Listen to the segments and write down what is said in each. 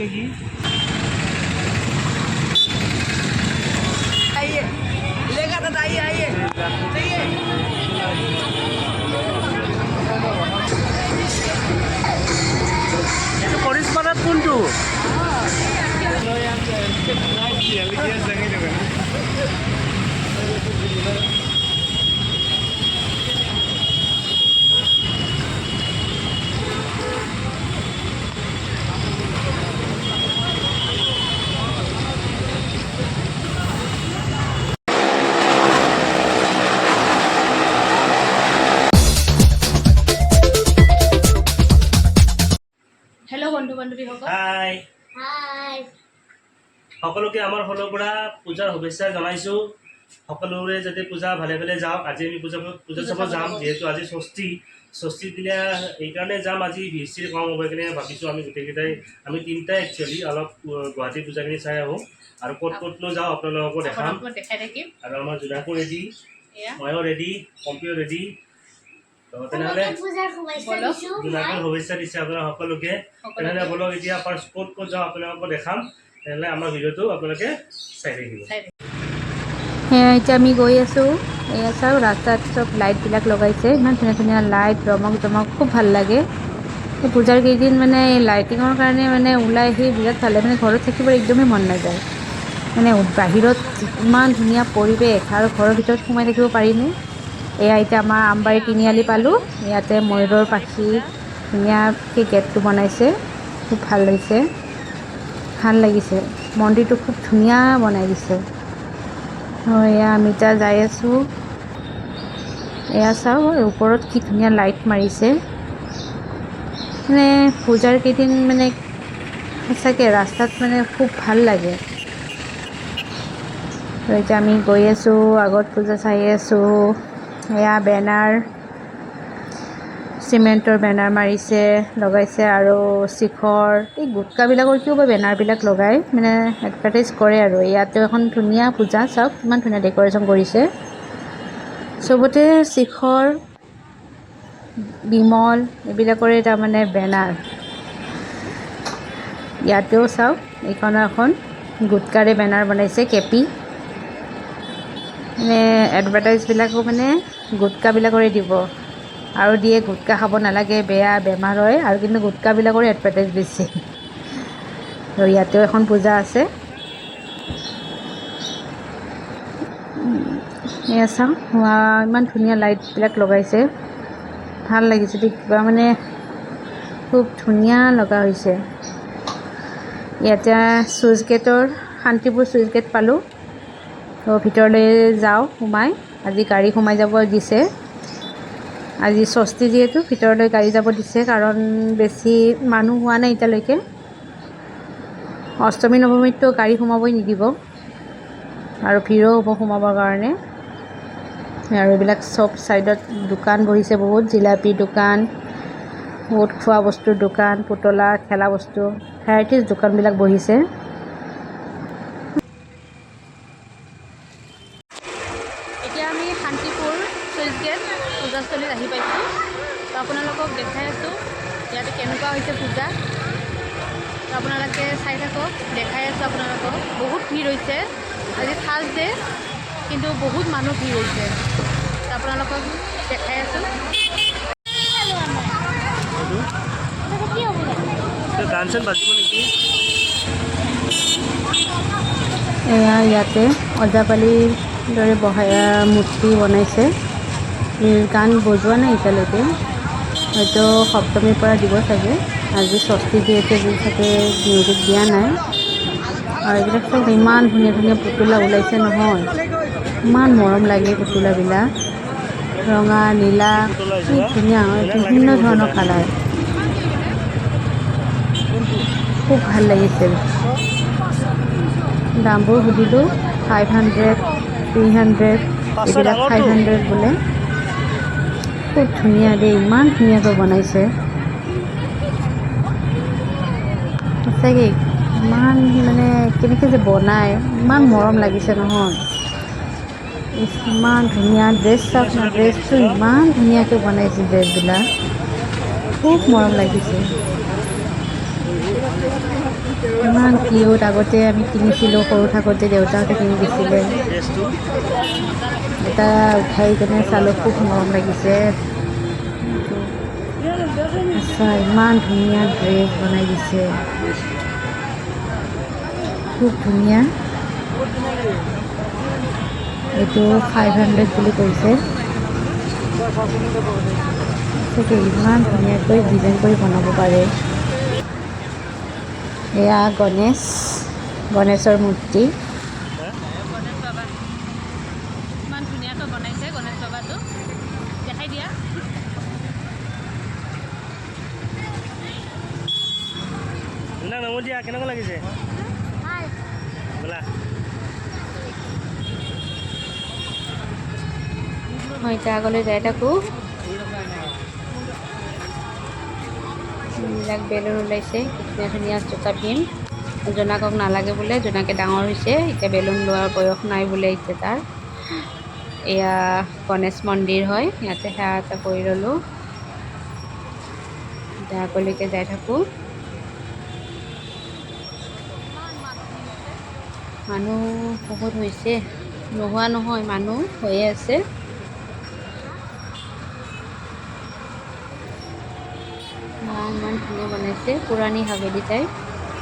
নেকি? এইটো কৰিশ্মানাত কোনটো? हेलो बंधु बान्धवीসকল হাই হাই সকলোকে আমাৰ ফালৰ পৰা পূজাৰ শুভেচ্ছা জনাইছোঁ। সকলোৰে যাতে পূজা ভালে ভালে যাওক। আজি আমি পূজা চাব যাম, যিহেতু আজি ষষ্ঠীৰ দিনা এইকাৰণে যাম। আজি ভিচিৰ কম হ'ব কিনে ভাবিছোঁ আমি গোটেইকেইটাই, আমি তিনিটাই একচুৱেলি অলপ গুৱাহাটী পূজাখিনি চাই আহোঁ আৰু ক'তনো যাওঁ আপোনালোককো দেখাম। দেখাই থাকিম আৰু আমাৰ জোনাকো ৰেডি, ময়ো ৰেডি, পম্পীও ৰেডি। তেনেহ'লে জোনাকৰ শুভেচ্ছা দিছে আপোনালোক সকলোকে। তেনেহ'লে বলক এতিয়া ফাৰ্ষ্ট ক'ত যাওঁ আপোনালোকক দেখাম। তেনেহ'লে আমাৰ ভিডিঅ'টো আপোনালোকে চাই থাকিব। এতিয়া আমি গৈ আছোঁ। এয়া চাওক, ৰাস্তাত চব লাইটবিলাক লগাইছে, ইমান ধুনীয়া ধুনীয়া লাইট, ৰমক জমক, খুব ভাল লাগে। এই পূজাৰ কেইদিন মানে এই লাইটিঙৰ কাৰণে মানে ওলাই আহি বিৰাট ভাল লাগে। মানে ঘৰত থাকিবলৈ একদমেই মন নাযায়। মানে বাহিৰত ইমান ধুনীয়া পৰিৱেশ আৰু ঘৰৰ ভিতৰত সোমাই থাকিব পাৰিনে? এয়া এতিয়া আমাৰ আমবাৰী তিনিআলি পালোঁ। ইয়াতে ময়ূৰৰ পাখি ধুনীয়াকৈ গেটটো বনাইছে, খুব ভাল লাগিছে, ভাল লাগিছে। মন্দিৰটো খুব ধুনীয়া বনাই দিছে। এয়া আমি এতিয়া যাই আছোঁ। এয়া চাওঁ ওপৰত কি ধুনীয়া লাইট মাৰিছে। মানে পূজাৰ কেইদিন মানে সঁচাকৈ ৰাস্তাত মানে খুব ভাল লাগে। এতিয়া আমি গৈ আছোঁ, আগত পূজা চাই আছোঁ। এয়া বেনাৰ, চিমেণ্টৰ বেনাৰ মাৰিছে, লগাইছে আৰু শিখৰ, এই গুটকাবিলাকৰ কিয় বা বেনাৰবিলাক লগাই মানে এডভাৰটাইজ কৰে আৰু। ইয়াতে এখন ধুনীয়া পূজা, চাওক কিমান ধুনীয়া ডেক'ৰেশ্যন কৰিছে। চবতে শিখৰ, বিমল এইবিলাকৰে তাৰমানে বেনাৰ। ইয়াতেও চাওক, এইখন এখন গুটকাৰে বেনাৰ বনাইছে, কেপি। মানে এডভাৰটাইজবিলাকো মানে গুটকাবিলাকৰে দিব আৰু দিয়ে, গুটকা খাব নালাগে, বেয়া, বেমাৰ হয়, আৰু কিন্তু গুটকাবিলাকৰে এডভাৰটাইজ দিছে। আৰু ইয়াতেও এখন পূজা আছে। এয়া চাওঁ, ইমান ধুনীয়া লাইটবিলাক লগাইছে, ভাল লাগিছে দেই। কিবা মানে খুব ধুনীয়া লগা হৈছে। ইয়াতে চুইচ গেটৰ, শান্তিপুৰ চুইচ গেট পালোঁ। তো ভিতৰলৈ যাওঁ সোমাই। আজি গাড়ী সোমাই যাব দিছে। আজি ষষ্ঠী যিহেতু ভিতৰলৈ গাড়ী যাব দিছে, কাৰণ বেছি মানুহ হোৱা নাই এতিয়ালৈকে। অষ্টমী নৱমীততো গাড়ী সোমাবই নিদিব আৰু ভিৰো হ'ব সোমাবৰ কাৰণে। আৰু এইবিলাক চব ছাইডত দোকান বহিছে, বহুত জিলাপি দোকান, বহুত খোৱা বস্তুৰ দোকান, পুতলা খেলা বস্তু, ভেৰাইটিজ দোকানবিলাক বহিছে। এতিয়া আমি শান্তিপুৰ চুইচ গেট পূজাস্থলীত আহি পাইছোঁ। তো আপোনালোকক দেখাই আছোঁ ইয়াতে কেনেকুৱা হৈছে পূজা। তো আপোনালোকে চাই থাকক, দেখাই আছোঁ আপোনালোকক। বহুত ভিৰ হৈছে, আজি ফাৰ্ষ্ট ডে, কিন্তু বহুত মানুহ ভিৰ হৈছে। তো আপোনালোকক দেখাই আছোঁ। গান চান বাজিব নেকি? এয়া ইয়াতে ওজাপালিৰ দৰে মূৰ্তি বনাইছে। গান বজোৱা নাই এতিয়ালৈকে, হয়তো সপ্তমীৰ পৰা দিব চাগে। আজি ষষ্ঠী যিহেতু চাগে মিউজিক দিয়া নাই। আৰু এইবিলাক চব ইমান ধুনীয়া ধুনীয়া পুতলা ওলাইছে নহয়, ইমান মৰম লাগে পুতলাবিলাক। ৰঙা, নীলা, কি ধুনীয়া, বিভিন্ন ধৰণৰ কালাৰ, খুব ভাল লাগিছিল। দামবোৰ সুধিলোঁ, 500, 300, এইবিলাক 500 বোলে। খুব ধুনীয়া দেই, ইমান ধুনীয়াকৈ বনাইছে সঁচাকৈ। ইমান মানে কেনেকৈ যে বনায়, ইমান মৰম লাগিছে নহয়। ইমান ধুনীয়া ড্ৰেছ, চাওক না, ড্ৰেছটো ইমান ধুনীয়াকৈ বনাইছে, ড্ৰেছবিলাক খুব মৰম লাগিছে। ইমান কিউট। আগতে আমি কিনিছিলোঁ, সৰু থাকোঁতে দেউতাহঁতে কিনি দিছিলে। ড্ৰেছটো এটা উঠাই কেনে চালোঁ, খুব মৰম লাগিছে। আচ্ছা, ইমান ধুনীয়া ড্ৰেছ বনাই দিছে, খুব ধুনীয়া। এইটো 500 বুলি কৈছে। চাগে ইমান ধুনীয়াকৈ ডিজাইন কৰি বনাব পাৰে। এয়া গণেশৰ মূৰ্তি। গণেশ বাবা ইমান ধুনীয়াকৈ বনাইছে। গণেশ বাবাটো দেখাই দিয়া। নামো দিয়া, কেনেকুৱা লাগিছে বোলা? মই এতিয়া আগলৈ যাই থাকোঁ। এইবিলাক বেলুন ওলাইছে, কি ধুনীয়া ধুনীয়া জোতা ভীম। জোনাকক নালাগে বোলে, জোনাকে ডাঙৰ হৈছে, এতিয়া বেলুন লোৱাৰ বয়স নাই বোলে এতিয়া তাৰ। এয়া গণেশ মন্দিৰ হয়, ইয়াতে সেৱা এটা কৰি ল'লোঁ। এতিয়া আগলৈকে যাই থাকোঁ। মানুহ বহুত হৈছে, নোহোৱা নহয়, মানুহ হৈয়ে আছে। ইমান ধুনীয়া বনাইছে, পুৰণি হাবেলী টাইপ।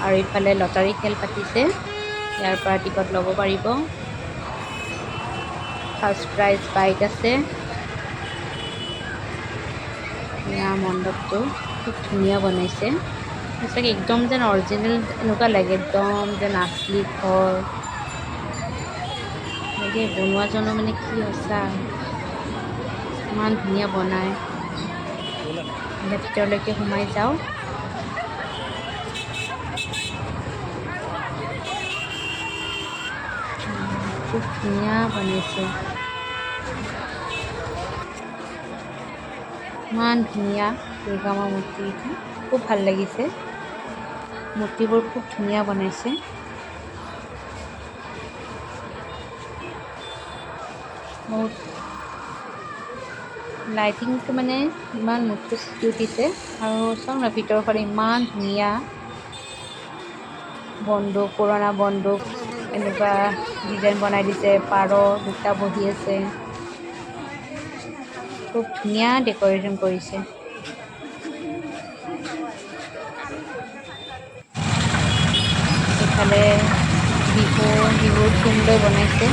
আৰু ইফালে লটাৰী খেল পাতিছে, ইয়াৰ পৰা টিকট ল'ব পাৰিব। ফাৰ্ষ্ট প্ৰাইজ বাইক আছে। এয়া মণ্ডপটো খুব ধুনীয়া বনাইছে, সঁচাকৈ একদম যেন অৰিজিনেল এনেকুৱা লাগে, একদম যেন আচলি ঘৰ। এনেকৈ বনোৱাজনো মানে কি সঁচা, ইমান ধুনীয়া বনায়। এতিয়া ভিতৰলৈকে সোমাই যাওঁ। খুব ধুনীয়া বনাইছে, ইমান ধুনীয়া দুৰ্গা মা মূৰ্তিটো, খুব ভাল লাগিছে। মূৰ্তিবোৰ খুব ধুনীয়া বনাইছে। বহুত লাইটিংটো মানে ইমান মুখটো ফুটি উঠিছে। আৰু চাওক না, ভিতৰফালে ইমান ধুনীয়া বন্দুক, পুৰণা বন্দুক এনেকুৱা ডিজাইন বনাই দিছে। পাৰ দুটা বহি আছে, খুব ধুনীয়া ডেক'ৰেশ্যন কৰিছে। এইফালে বিহুৰ থিম লৈ বনাইছে।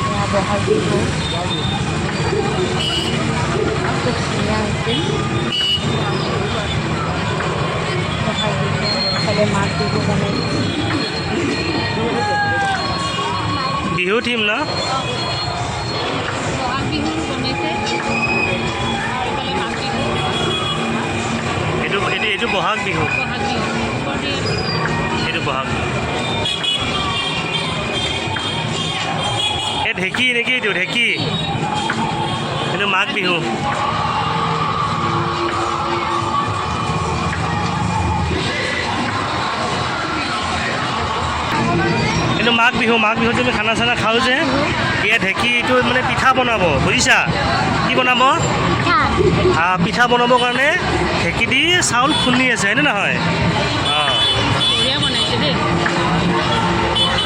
এয়া বহাগ বিহু, খুব ধুনীয়া হৈছে বহাগ বিহু। এইফালে মাঘ বিহু বনাইছে, বিহু থিম ন? বহাগ বিহু বনাইছে, আৰু এইফালে মাঘ বিহু। এইটো বহাগ বিহু, বহাগ বিহু এইটো বহাগ বিহু। এই ঢেঁকী নেকি? এইটো ঢেঁকী, এইটো মাঘ বিহু। এইটো মাঘ বিহু। মাঘ বিহুত আমি খানা চানা খাওঁ যে, ইয়াত ঢেঁকী, এইটো মানে পিঠা বনাব, বুজিছা? কি বনাব? পিঠা বনাবৰ কাৰণে ঢেঁকী দি চাউল খুন্দি আছে, হয়নে নহয়? অঁ, বঢ়িয়া বনাইছে দেই।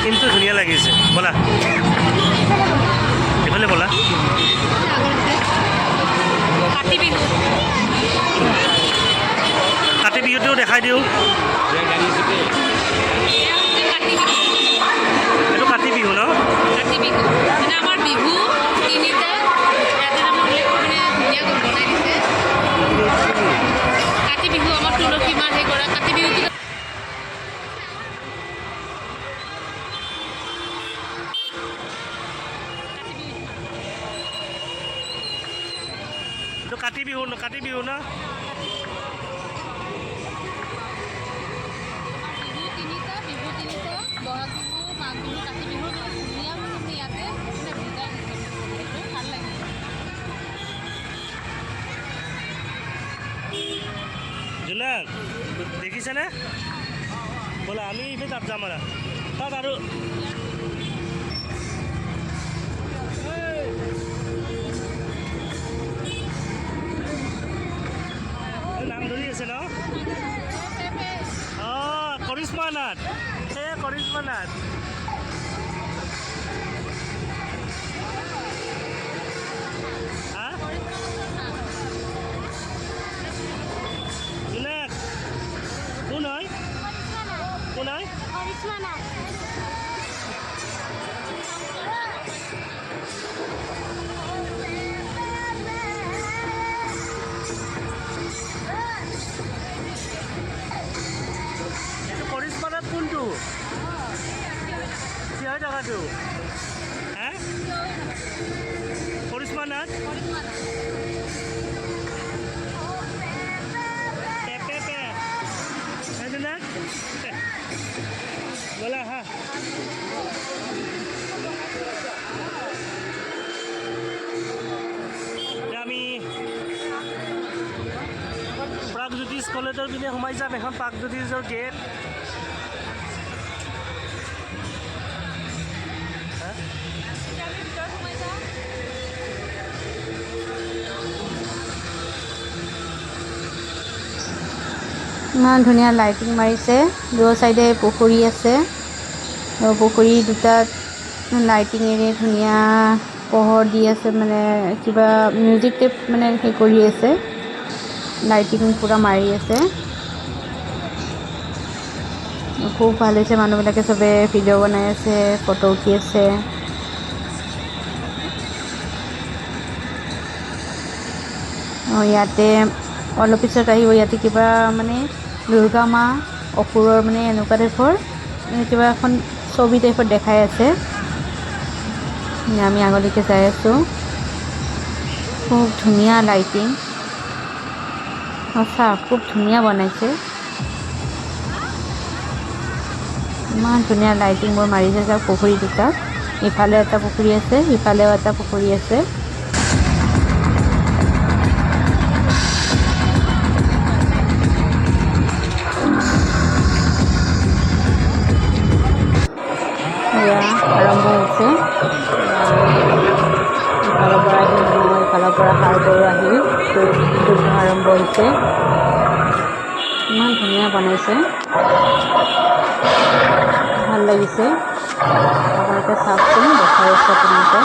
কিন্তু ধুনীয়া লাগিছে। ব'লা এইফালে ব'লা। কাতি বিহু, কাতি বিহুটোও দেখাই দিওঁ। এইটো কাতি বিহু ন? কাতি বিহু মানে আমাৰ বিহু তিনিটা ইয়াতে আমাৰ উল্লেখ মানে ধুনীয়াকৈ বনাই দিছে। কাতি বিহু আমাৰ তুলসী মাৰ সেই কৰা কাতি বিহুটো। এইটো কাতি বিহু ন? কাতি বিহু ন? বিহু তিনিটা বহাগ বিহু, মাঘ বিহু, কাতি বিহু ধুনীয়া মানে ইয়াতে মানে বুজাই দিছে। ভাল লাগিছে। জোনাক দেখিছেনে? ব'লা আমি এতিয়া তাত যাম আৰু তাত আৰু নাম ধৰি আছে ন? নাথ কৰিশ্মা নাথ কোন হয় কোন হয় এইটো কৰিশ্মা নাথ কোনটো চিঞৰ টকাটো হে কৰিশ্মা নাথ बोला हाँ আমি প্ৰাগজ্যোতিষ কলেজৰ পিনে সোমাই যাম এখন প্ৰাগজ্যোতিষৰ গেট ইমান ধুনীয়া লাইটিং মাৰিছে দুয়ো চাইডে পুখুৰী আছে আৰু পুখুৰী দুটাত লাইটিঙেৰে ধুনীয়া পোহৰ দি আছে মানে কিবা মিউজিক টেপ মানে সেই কৰি আছে লাইটিং পুৰা মাৰি আছে খুব ভাল হৈছে মানুহবিলাকে চবে ভিডিঅ' বনাই আছে ফটো উঠি আছে ইয়াতে অলপ পিছত আহিব ইয়াতে কিবা মানে দুৰ্গা মা অসুৰৰ মানে এনেকুৱা টাইপৰ কিবা এখন ছবি টাইপৰ দেখাই আছে আমি আগলৈকে যাই আছোঁ খুব ধুনীয়া লাইটিং সঁচা খুব ধুনীয়া বনাইছে ইমান ধুনীয়া লাইটিংবোৰ মাৰিছে যাওক পুখুৰী দুটাত ইফালে এটা পুখুৰী আছে ইফালেও এটা পুখুৰী আছে আৰম্ভ হৈছে ইফালৰ পৰা সাৰবোৰ আহি যুদ্ধ আৰম্ভ হৈছে ইমান ধুনীয়া বনাইছে ভাল লাগিছে আপোনালোকে চাওকচোন দেখাই আছে আপোনালোকে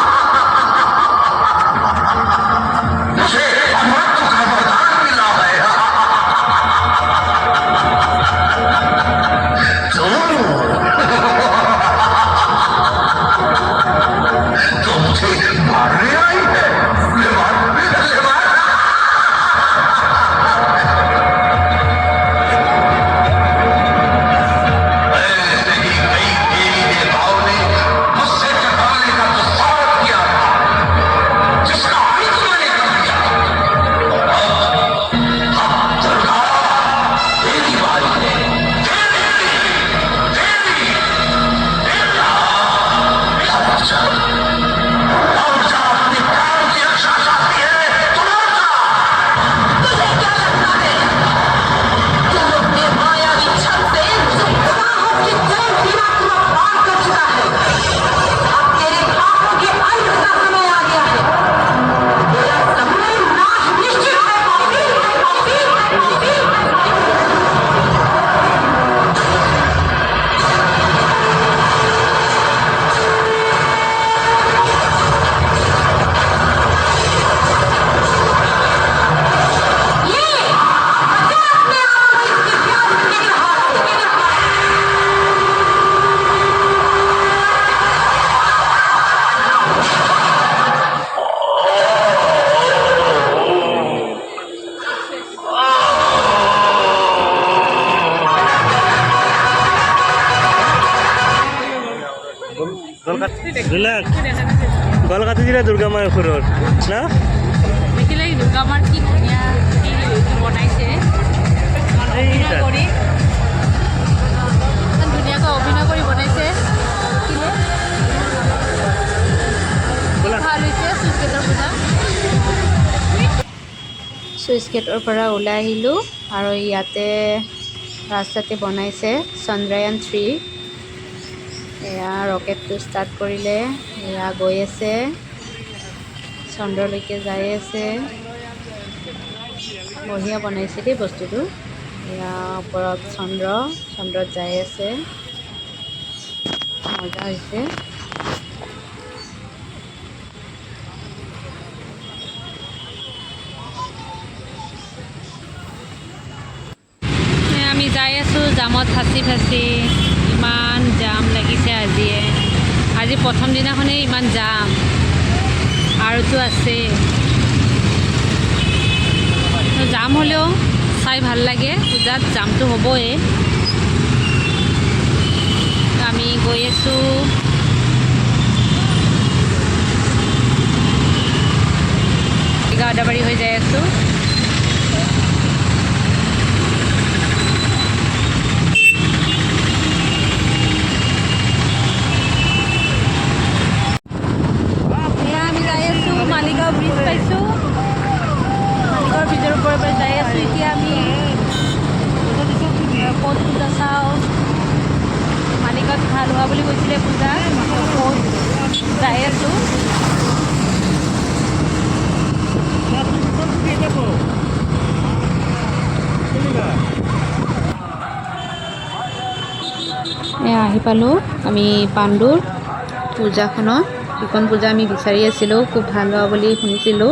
গল কাটি দিলে দুৰ্গা মাৰ ওপৰত না দেখিলে দুৰ্গা মাৰ কি ধুনীয়া বনাইছে কৰি ধুনীয়াকৈ অভিনয় কৰি বনাইছে ভাল হৈছে চুইচ গেটৰ পৰা ওলাই আহিলোঁ আৰু ইয়াতে ৰাস্তাতে বনাইছে চন্দ্ৰায়ন 3 এয়া ৰকেটটো ষ্টাৰ্ট কৰিলে এয়া গৈ আছে চন্দ্ৰলৈকে যাই আছে বঢ়িয়া বনাইছে দেই বস্তুটো এয়া ওপৰত চন্দ্ৰত যাই আছে, মজা হৈছে। আমি যাই আছোঁ জামত ফাঁচি ইমান জাম লাগিছে আজি প্ৰথম দিনাখনেই ইমান জাম, আৰুতো আছে। জাম হ'লেও চাই ভাল লাগে, পূজাত জামটো হ'বই। আমি গৈ আছোঁ গাঁওদাবাৰী হৈ যাই আছোঁ। আমি যাই আছোঁ মালিগাঁও ব্ৰিজ পাইছোঁ, মালিগাঁও ব্ৰিজৰ ওপৰৰ পৰা যাই আছোঁ। এতিয়া আমি ক'ত পূজা চাওঁ, মালিগাঁৱত ভাল হোৱা বুলি কৈছিলে পূজা, ক'ত যাই আছোঁ। আহি পালোঁ আমি পাণ্ডুৰ পূজাখনত। এইখন পূজা আমি বিচাৰি আছিলোঁ, খুব ভাল হোৱা বুলি শুনিছিলোঁ,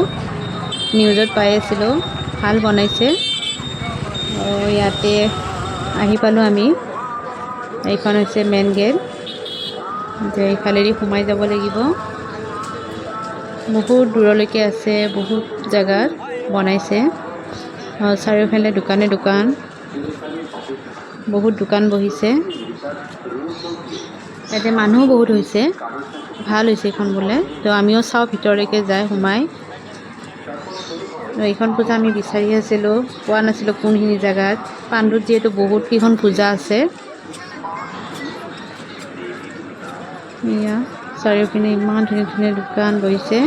নিউজত পাই আছিলোঁ, ভাল বনাইছে। ইয়াতে আহি পালোঁ আমি। এইখন হৈছে মেইন গেট, এইফালেদি সোমাই যাব লাগিব। বহুত দূৰলৈকে আছে, বহুত জেগাত বনাইছে। চাৰিওফালে দোকান, বহুত দোকান বহিছে। ইয়াতে মানুহো বহুত হৈছে, ভাল হৈছে এইখন বোলে। তো আমিও চাওঁ ভিতৰলৈকে সোমাই। এইখন পূজা আমি বিচাৰি আছিলোঁ, পোৱা নাছিলোঁ কোনখিনি জেগাত। পাণ্ডুত যিহেতু বহুত কেইখন পূজা আছে। এয়া চাৰিওপিনে ইমান ধুনীয়া ধুনীয়া দোকান বহিছে।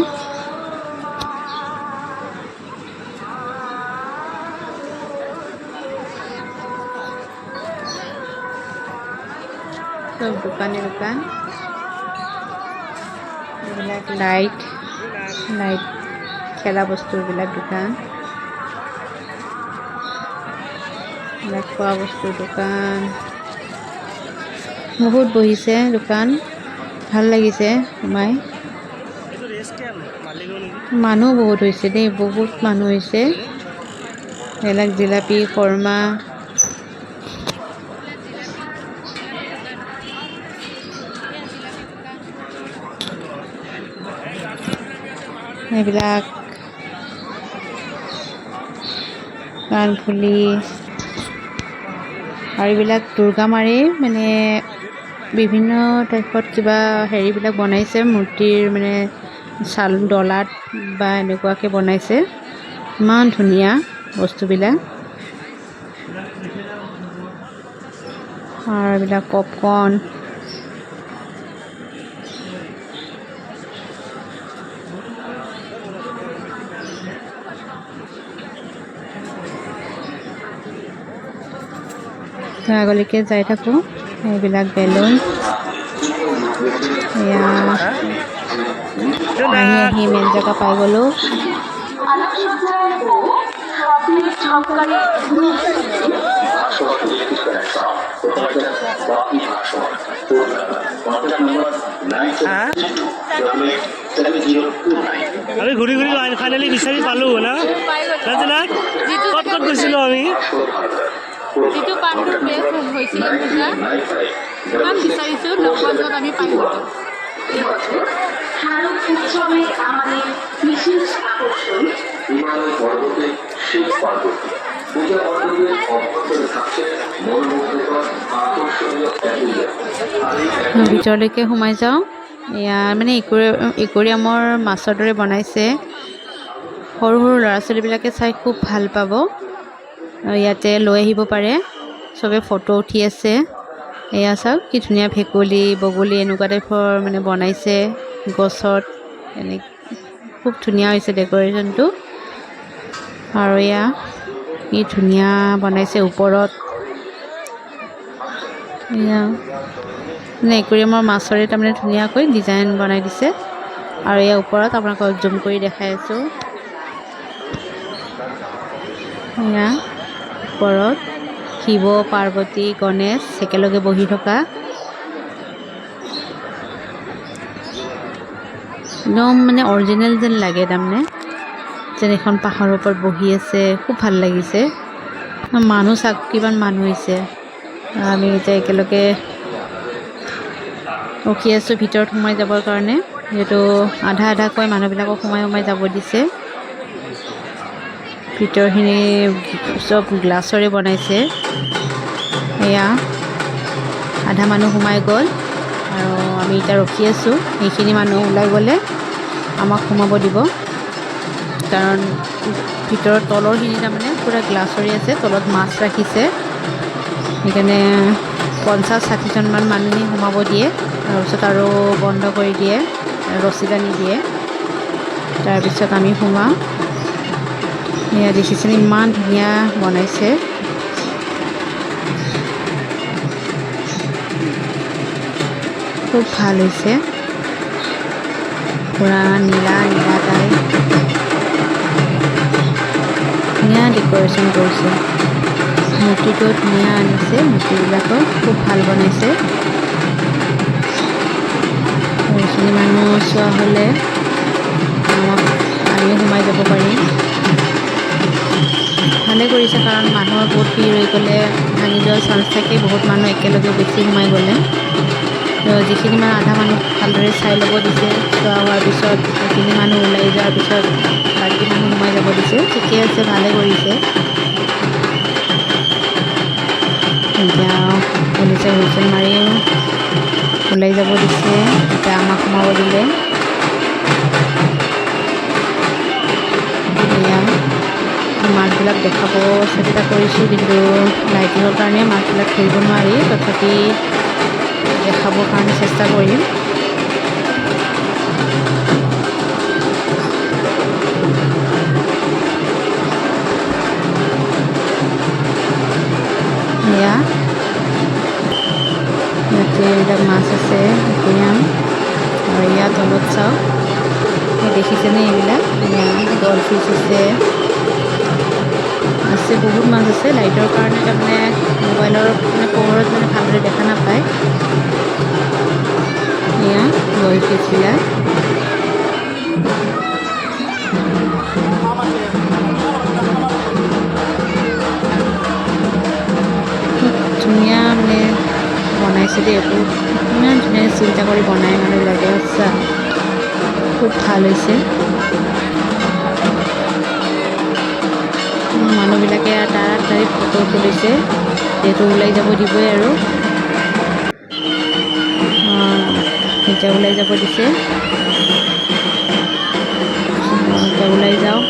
চব দোকান, এইবিলাক লাইট খেলা বস্তুবিলাক দোকান, এইবিলাক খোৱা বস্তুৰ দোকান, বহুত বহিছে দোকান। ভাল লাগিছে সোমাই। মানুহ বহুত হৈছে দেই, বহুত মানুহ হৈছে। এইবিলাক জিলাপি, কৰ্মা, এইবিলাক কাণফুলি, আৰু এইবিলাক দুৰ্গা মাৰে মানে বিভিন্ন টাইপত কিবা হেৰিবিলাক বনাইছে, মূৰ্তিৰ মানে ডলাত বা এনেকুৱাকৈ বনাইছে। ইমান ধুনীয়া বস্তুবিলাক। আৰু এইবিলাক পপকৰ্ণ, আগলৈকে যাই থাকোঁ। এইবিলাক বেলুন, এয়া আহি মেইন জেগা পাই গ'লোঁ। আমি ঘূৰি ফাইনেলি বিচাৰি পালোঁ না, ক'ত গৈছিলোঁ আমি। যিটো পাণ্ডুৰ বেষ্ট হৈছিলে পূজা, ইমান বিচাৰিছোঁ, লক্ষণত আমি পাই গ'লোঁ। শারদ উৎসবে আমাদের বিশেষ আকর্ষণ হিমালয় পর্বতে শীত পার্বতী। পূজা মণ্ডপের অভ্যন্তরে থাকছে মনোমুগ্ধকর আকর্ষণীয় ভিতৰলৈকে সোমাই যাওঁ। এয়া মানে একুৰিয়ামৰ মাছৰ দৰে বনাইছে। সৰু সৰু ল'ৰা ছোৱালীবিলাকে চাই খুব ভাল পাব। ইয়াতে লৈ আহিব পাৰে, চবে ফটো উঠি আছে। এয়া চাওক কি ধুনীয়া ভেকুলী, বগলী এনেকুৱা টাইপৰ মানে বনাইছে গছত। খুব ধুনীয়া হৈছে ডেক'ৰেশ্যনটো। আৰু এয়া কি ধুনীয়া বনাইছে ওপৰত। এয়া মানে একুৰিয়ামৰ মাছৰে তাৰমানে ধুনীয়াকৈ ডিজাইন বনাই দিছে। আৰু ইয়াৰ ওপৰত আপোনালোকক জুম কৰি দেখাই আছোঁ। এয়া ওপৰত শিৱ পাৰ্বতী গণেশ একেলগে বহি থকা একদম মানে অৰিজিনেল যেন লাগে তাৰমানে যেন এখন পাহাৰৰ ওপৰত বহি আছে খুব ভাল লাগিছে মানুহ চাওক কিমান মানুহ হৈছে আমি এতিয়া একেলগে ৰখি আছোঁ ভিতৰত সোমাই যাবৰ কাৰণে যিহেতু আধা আধাকৈ মানুহবিলাকক সোমাই যাব দিছে ভিতৰখিনি চব গ্লাছৰে বনাইছে এয়া আধা মানুহ সোমাই গ'ল আৰু আমি এতিয়া ৰখি আছোঁ সেইখিনি মানুহ ওলাই গ'লে আমাক সোমাব দিব কাৰণ ভিতৰৰ তলৰখিনি তাৰমানে পূৰা গ্লাছৰে আছে তলত মাছ ৰাখিছে সেইকাৰণে 50-60জনমান মানুহে সোমাব দিয়ে তাৰপিছত আৰু বন্ধ কৰি দিয়ে ৰছী টানি দিয়ে তাৰপিছত আমি সোমাওঁ এয়া দেখিছেনে ইমান ধুনীয়া বনাইছে খুব ভাল হৈছে পুৰা নীলা টাই ধুনীয়া ডেক'ৰেশ্যন কৰিছে মূৰ্তিটো ধুনীয়া আনিছে মূৰ্তিবিলাকৰ খুব ভাল বনাইছে এইখিনি মানুহ চোৱা হ'লে আমিও সোমাই যাব পাৰিম ভালে কৰিছে কাৰণ মানুহৰ বহুত ভিৰ হৈ গ'লে ভাঙি যোৱাৰ চান্স থাকে বহুত মানুহ একেলগে বেছি সোমাই গ'লে যিখিনি মানে আধা মানুহ ভালদৰে চাই ল'ব দিছে চোৱা হোৱাৰ পিছত সেইখিনি মানুহ ওলাই যোৱাৰ পিছত বাকী মানুহ সোমাই যাব দিছে ঠিকে আছে ভালে কৰিছে এতিয়া পুলিচে হুইচেল মাৰিও ওলাই যাব দিছে এতিয়া আমাক সোমাব দিলে এয়া মাছবিলাক দেখাব চেষ্টা কৰিছোঁ কিন্তু লাইটিঙৰ কাৰণে মাছবিলাক ধৰিব নোৱাৰি তথাপি দেখাবৰ কাৰণে চেষ্টা কৰিম এয়া ইয়াতে এইবিলাক মাছ আছে একুৰিয়াম আৰু ইয়াত তলত চাওক দেখিছেনে এইবিলাক ডলফিছ আছে বহুত মাছ আছে লাইটৰ কাৰণে তাৰমানে মোবাইলৰ মানে পোহৰত মানে ভালদৰে দেখা নাপায় এয়া ডলফিছবিলাক ধুনীয়া মানে বনাইছে দেই এইবোৰ ইমান ধুনীয়া চিন্তা কৰি বনাই মানুহবিলাকে সঁচা খুব ভাল হৈছে মানুহবিলাকে তাড়াতাড়ি ফটো তুলিছে যিহেতু ওলাই যাব দিবই আৰু এতিয়া ওলাই যাব দিছে এতিয়া ওলাই যাওঁ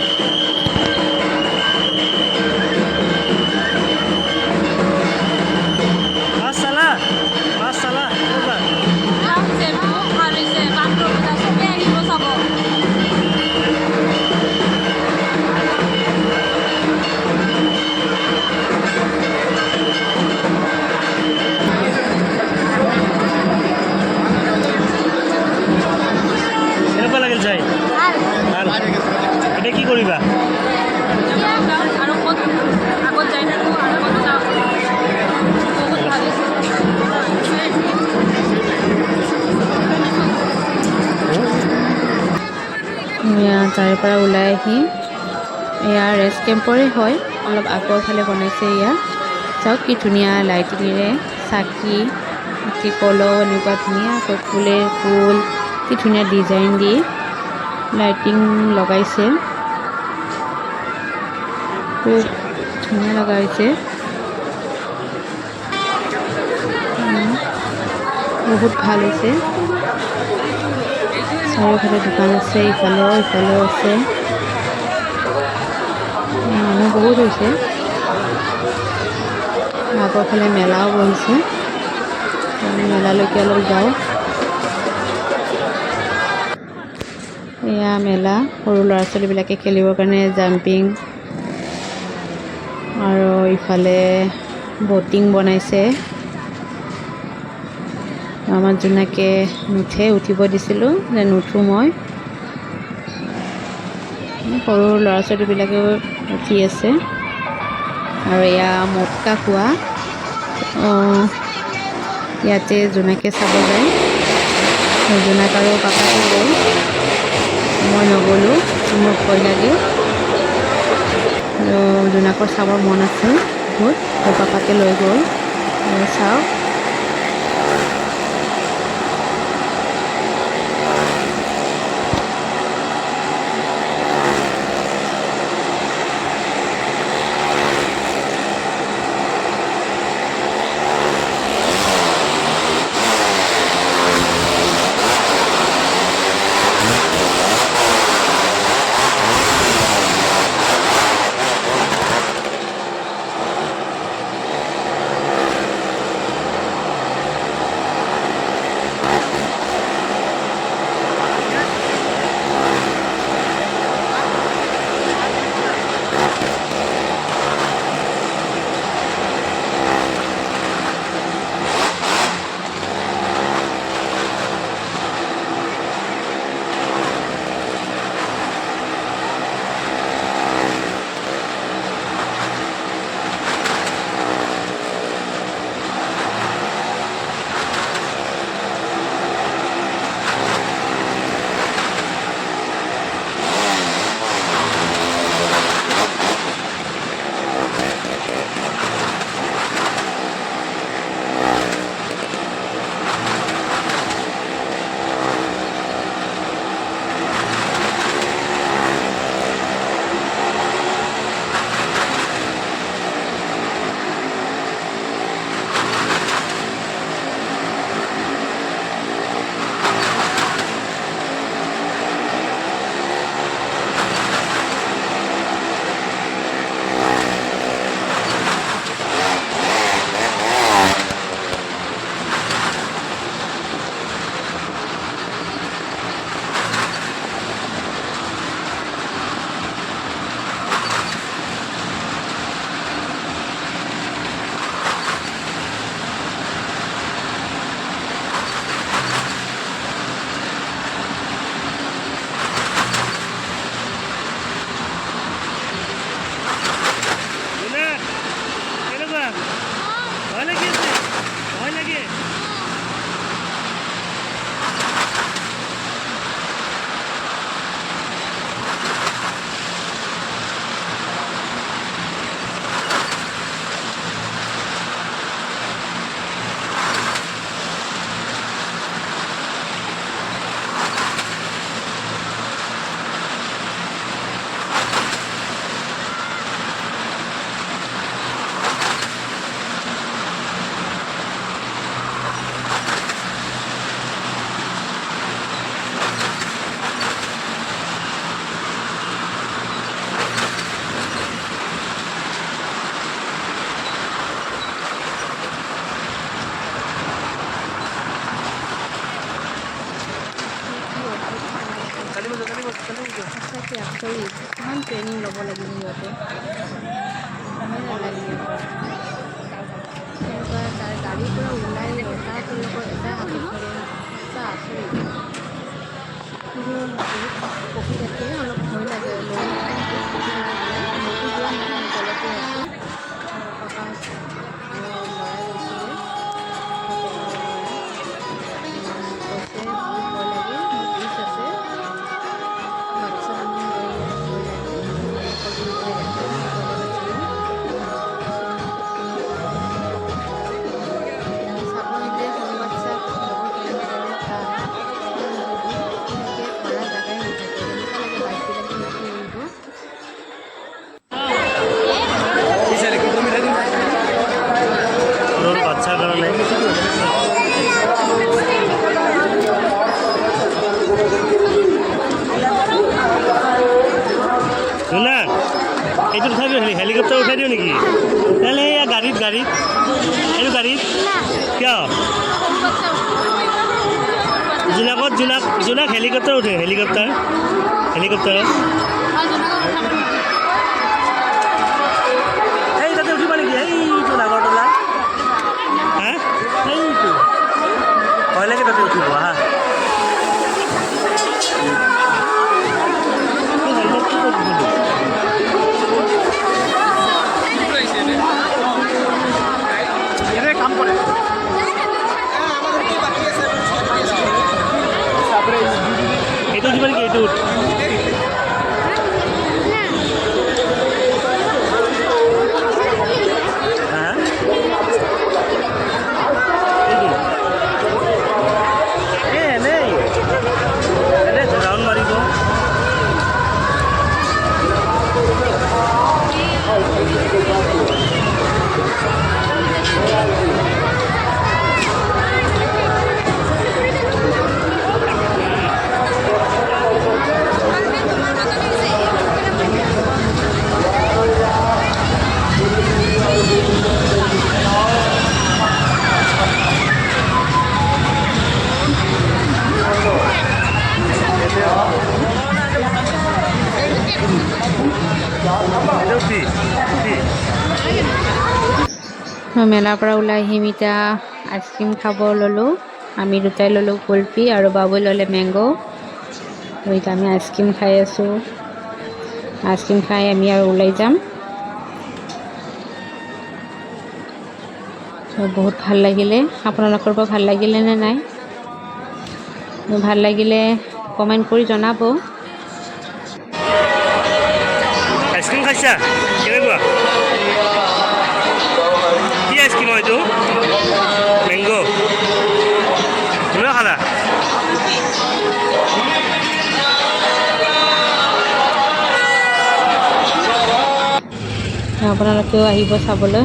এতিয়া কি কৰিবা আৰু ক'ত আগত যাই থাকোঁ আৰু ক'ত যাওঁ বহুত ভাল তাৰে পৰা ওলাই আহি এয়া ৰেষ্ট কেম্পৰে হয় অলপ আগৰ ফালে বনাইছে এয়া চাওক কি ধুনীয়া লাইটিঙেৰে চাকি কলহ এনেকুৱা ধুনীয়াকৈ ফুল কি ধুনীয়া ডিজাইন দি লাইটিং লগাইছে খুব ধুনীয়া লগাইছে বহুত ভাল হৈছে চাৰিওফালে দোকান আছে ইফালেও আছে মানুহ বহুত হৈছে আগৰ ফালে মেলাও বহিছে মেলালৈকে অলপ যাওঁ এয়া মেলা সৰু ল'ৰা ছোৱালীবিলাকে খেলিবৰ কাৰণে জাম্পিং আৰু ইফালে বটিং বনাইছে আমাৰ জোনাকে নুঠে উঠিব দিছিলোঁ যে নুঠোঁ মই সৰু ল'ৰা ছোৱালীবিলাকেও উঠি আছে আৰু এয়া মটকা কুঁৱা। ইয়াতে জোনাকে চাব যায়। জোনাক আৰু পাপাটো গ'ল, মই নগ'লোঁ, মোৰ ভয় লাগে। জোনাকৰ চাবৰ মন আছে বহুত, আৰু পাপাকে লৈ গ'ল। চাওক সঁচাকৈ আচৰিত, কিমান ট্ৰেইনিং ল'ব লাগিব সিহঁতে, সময় নালাগে সিহঁতৰ। তেনেকুৱা তাৰ গাড়ীৰ পৰা ওলাই এটা তেওঁলোকৰ এটা হাতত ধৰে, সঁচা আচৰিত। কিন্তু বহুত পকি থাকে, অলপ ভয় লাগে। মইতো যোৱা নাই, আমি তলতে আছোঁ। পাপা আৰু ল'ৰা গৈছিলে, কৈছে বহুত ভয় লাগে, ব্ৰিজ আছে, বাচ্চা মানুহ লৈ ভয় লাগে, সকলো ভয় লাগে। চাব নিদিয়ে সৰু বাচ্চাক লগত লৈ যাবলৈ টান। তেনেকৈ ধৰা জেগাই নাথাকে, এনেকুৱা লাগে বাইকবিলাক উঠি আহিব। সৰু বাচ্চাৰ কাৰণে শুনা, এইটো উঠাই দিওঁ, হেলিকপ্টাৰ উঠাই দিওঁ নেকি? নহ'লে এয়া গাড়ীত এইটো গাড়ীত কিয়? জোনাক হেলিকপ্টাৰ উঠে, হেলিকপ্টাৰত এই তাতে উঠিবা নেকি? এইটো নাগৰতলা, হা এইটো ভয় লাগে, তাতে উঠিব হা। এইটোত হা এনেই ৰাউণ্ড মাৰিব মেলাৰ পৰা ওলাই আহিম এতিয়া আইচক্ৰীম খাব ল'লোঁ আমি দুটাই ল'লোঁ কুলফি আৰু বাবুই ল'লে মেংগ' এতিয়া আমি আইচক্ৰীম খাই আছোঁ আইচক্ৰীম খাই আমি আৰু ওলাই যাম বহুত ভাল লাগিলে আপোনালোকৰ পৰা ভাল লাগিলে নে নাই ভাল লাগিলে কমেণ্ট কৰি জনাব আইচক্ৰীম খাইছা কেনেকুৱা কি আইচক্ৰীম হয় এইটো মেংগ' কেনেকুৱা খালা আপোনালোকেও আহিব চাবলৈ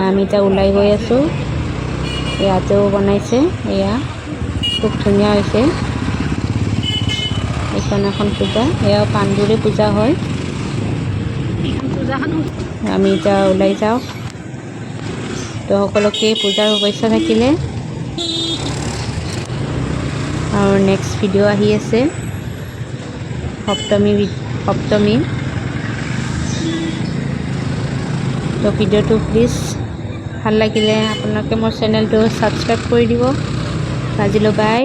আমি এতিয়া ওলাই গৈ আছোঁ ইয়াতেও বনাইছে এয়া খুব ধুনীয়া হৈছে এইখন এখন পূজা এয়া পাণ্ডুৰে পূজা হয় আমি এতিয়া ওলাই যাওঁ তো সকলোকে পূজাৰ শুভেচ্ছা থাকিলে আৰু নেক্সট ভিডিঅ' আহি আছে সপ্তমী তো ভিডিঅ'টো প্লিজ ভাল লাগিলে আপোনালোকে মোৰ চেনেলটো ছাবস্ক্ৰাইব কৰি দিব আজিলৈ বাই